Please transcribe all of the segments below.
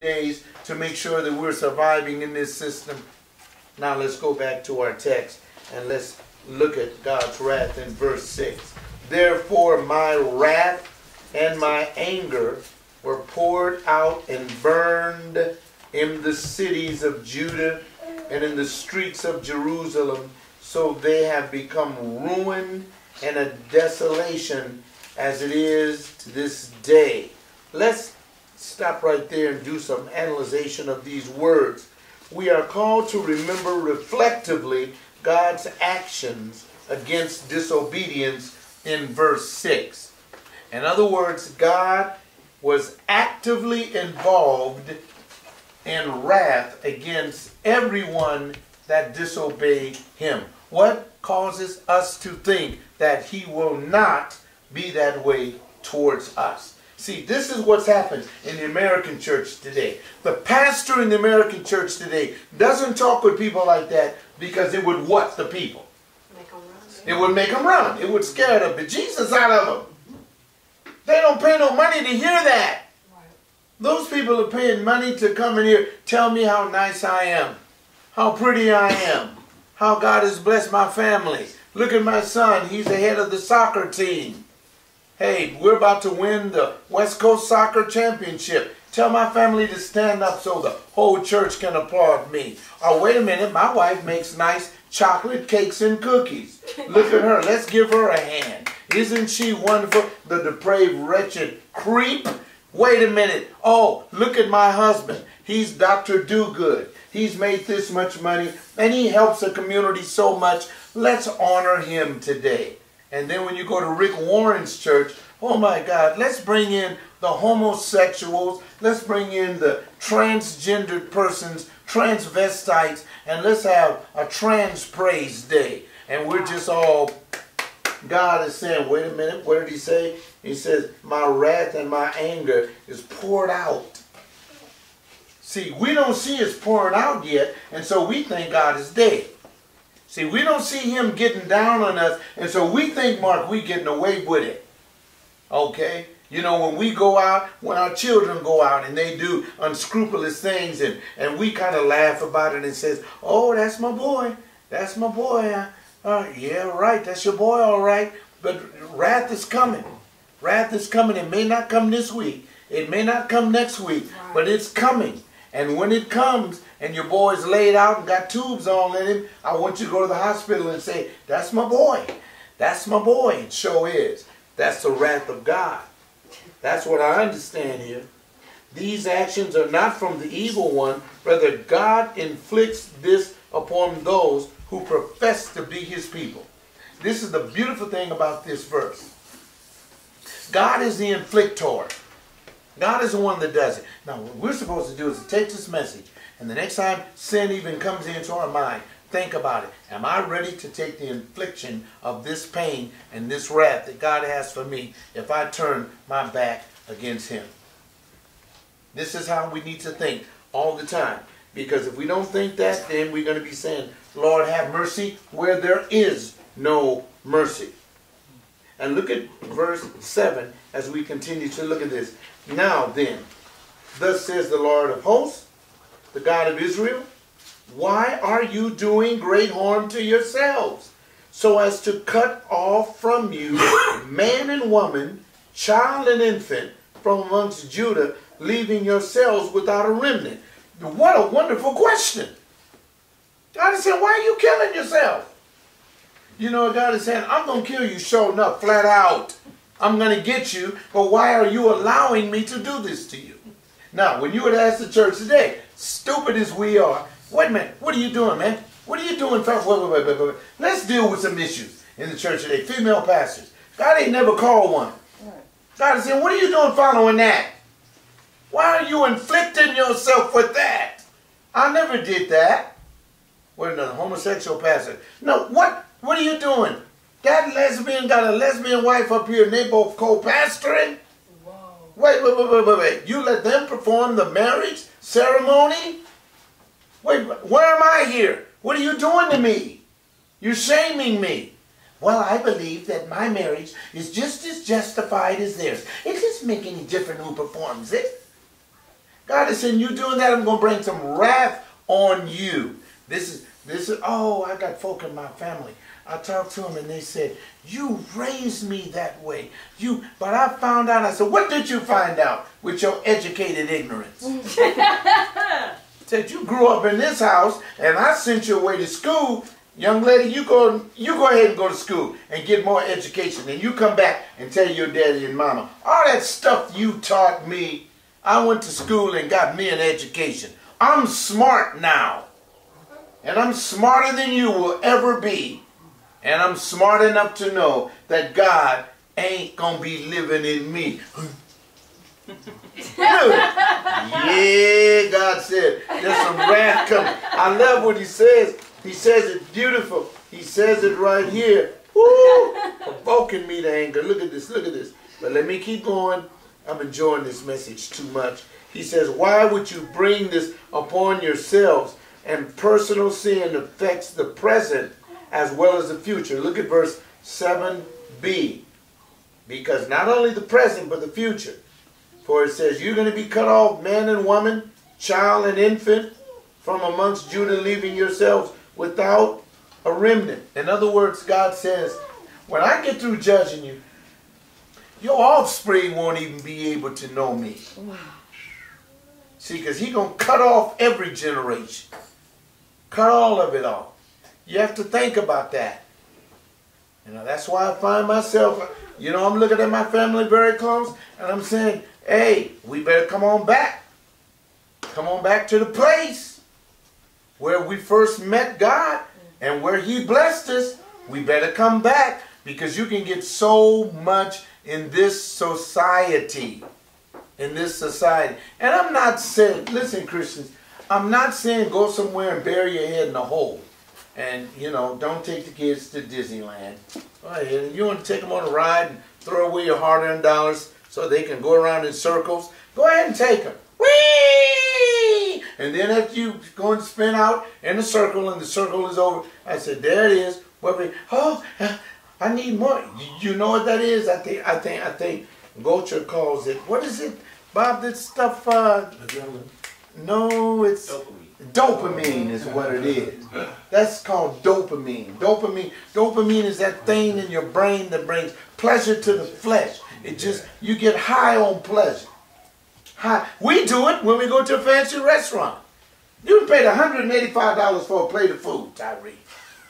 days to make sure that we're surviving in this system. Now let's go back to our text and let's look at God's wrath in verse 6. Therefore my wrath and my anger were poured out and burned in the cities of Judah and in the streets of Jerusalem, so they have become ruin and a desolation as it is to this day. Let's stop right there and do some analyzation of these words. We are called to remember reflectively God's actions against disobedience in verse 6. In other words, God was actively involved in wrath against everyone that disobeyed him. What causes us to think that he will not be that way towards us? See, this is what's happened in the American church today. The pastor in the American church today doesn't talk with people like that because it would what the people? Make them run. It would make them run. It would scare the bejesus out of them. They don't pay no money to hear that. Right. Those people are paying money to come in here, tell me how nice I am, how pretty I am, how God has blessed my family. Look at my son, he's the head of the soccer team. Hey, we're about to win the West Coast Soccer Championship. Tell my family to stand up so the whole church can applaud me. Oh, wait a minute, my wife makes nice chocolate cakes and cookies. Look at her, let's give her a hand. Isn't she wonderful? The depraved, wretched creep. Wait a minute. Oh, look at my husband. He's Dr. Do-Good. He's made this much money and he helps the community so much. Let's honor him today. And then when you go to Rick Warren's church, oh my God, let's bring in the homosexuals, let's bring in the transgendered persons, transvestites, and let's have a trans praise day. And we're just all, God is saying, wait a minute, what did he say? He says, my wrath and my anger is poured out. See, we don't see it's pouring out yet, and so we think God is dead. See, we don't see him getting down on us, and so we think, Mark, we getting away with it. Okay? You know, when we go out, when our children go out and they do unscrupulous things, and we kind of laugh about it and says, oh, that's my boy. That's my boy. Yeah, right. That's your boy, all right. But wrath is coming. Wrath is coming. It may not come this week. It may not come next week, but it's coming. And when it comes and your boy's laid out and got tubes on in him, I want you to go to the hospital and say, that's my boy. That's my boy. It sure is. That's the wrath of God. That's what I understand here. These actions are not from the evil one. Rather, God inflicts this upon those who profess to be his people. This is the beautiful thing about this verse. God is the inflictor. God is the one that does it. Now, what we're supposed to do is to take this message, and the next time sin even comes into our mind, think about it. Am I ready to take the infliction of this pain and this wrath that God has for me if I turn my back against him? This is how we need to think all the time. Because if we don't think that, then we're going to be saying, Lord, have mercy where there is no mercy. And look at verse 7 as we continue to look at this. Now then, thus says the Lord of hosts, the God of Israel, why are you doing great harm to yourselves, so as to cut off from you man and woman, child and infant, from amongst Judah, leaving yourselves without a remnant? What a wonderful question. God is saying, why are you killing yourself? You know, God is saying, I'm going to kill you, sure enough, flat out. I'm going to get you, but why are you allowing me to do this to you? Now, when you would ask the church today, stupid as we are, wait a minute, what are you doing, man? What are you doing? Wait. Let's deal with some issues in the church today. Female pastors. God ain't never called one. God is saying, what are you doing following that? Why are you inflicting yourself with that? I never did that. What, another homosexual pastor? No, what are you doing? That lesbian got a lesbian wife up here and they both co-pastoring? Wait. You let them perform the marriage ceremony? Wait, where am I here? What are you doing to me? You're shaming me. Well, I believe that my marriage is just as justified as theirs. It doesn't make any difference who performs it. God is saying, you doing that, I'm going to bring some wrath on you. This is, oh, I got folk in my family. I talked to them and they said, you raised me that way. But I found out, I said, what did you find out with your educated ignorance? Said, you grew up in this house and I sent you away to school. Young lady, you go ahead and go to school and get more education. And you come back and tell your daddy and mama, all that stuff you taught me, I went to school and got me an education. I'm smart now. And I'm smarter than you will ever be. And I'm smart enough to know that God ain't going to be living in me. Yeah, God said, there's some wrath coming. I love what he says. He says it beautiful. He says it right here. Woo! Provoking me to anger. Look at this, look at this. But let me keep going. I'm enjoying this message too much. He says, why would you bring this upon yourselves? And personal sin affects the present as well as the future. Look at verse 7b. Because not only the present, but the future. For it says, you're going to be cut off, man and woman, child and infant, from amongst Judah, leaving yourselves without a remnant. In other words, God says, when I get through judging you, your offspring won't even be able to know me. See, because he's going to cut off every generation. Cut all of it off. You have to think about that. You know, that's why I find myself, you know, I'm looking at my family very close, and I'm saying, hey, we better come on back. Come on back to the place where we first met God and where he blessed us. We better come back because you can get so much in this society. In this society. And I'm not saying, listen, Christians, I'm not saying go somewhere and bury your head in a hole. And, you know, don't take the kids to Disneyland. Go ahead. And you want to take them on a ride and throw away your hard-earned dollars so they can go around in circles, go ahead and take them. Whee! And then after you go and spin out in a circle and the circle is over, I said, there it is. Oh, I need more. You know what that is? I think Gocher calls it, what is it, Bob, that stuff? No, it's dopamine is what it is. That's called dopamine. Dopamine is that thing in your brain that brings pleasure to the flesh. It just, you get high on pleasure. High. We do it when we go to a fancy restaurant. You paid $185 for a plate of food, Tyree.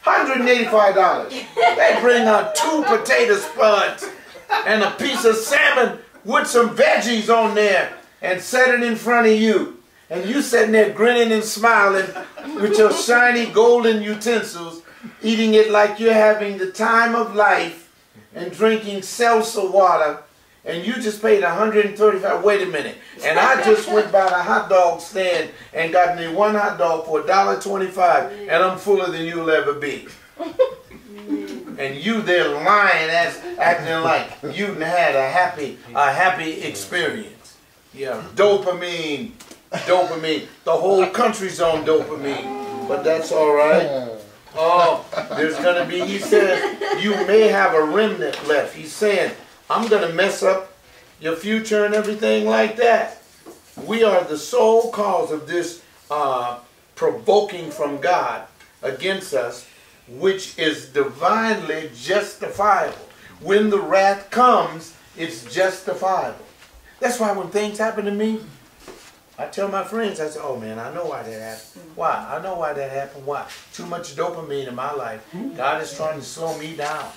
$185. They bring out 2 potato spuds and a piece of salmon with some veggies on there and set it in front of you. And you sitting there grinning and smiling with your shiny golden utensils, eating it like you're having the time of life and drinking seltzer water, and you just paid $135. Wait a minute. And I just went by the hot dog stand and got me 1 hot dog for $1.25, and I'm fuller than you'll ever be. And you there lying, acting like you had a happy experience. Yeah, dopamine. The whole country's on dopamine, but that's all right. Oh, there's going to be, he says, you may have a remnant left. He's saying, I'm going to mess up your future and everything like that. We are the sole cause of this provoking from God against us, which is divinely justifiable. When the wrath comes, it's justifiable. That's why when things happen to me, I tell my friends, I say, oh man, I know why that happened. Why? I know why that happened. Why? Too much dopamine in my life. God is trying to slow me down.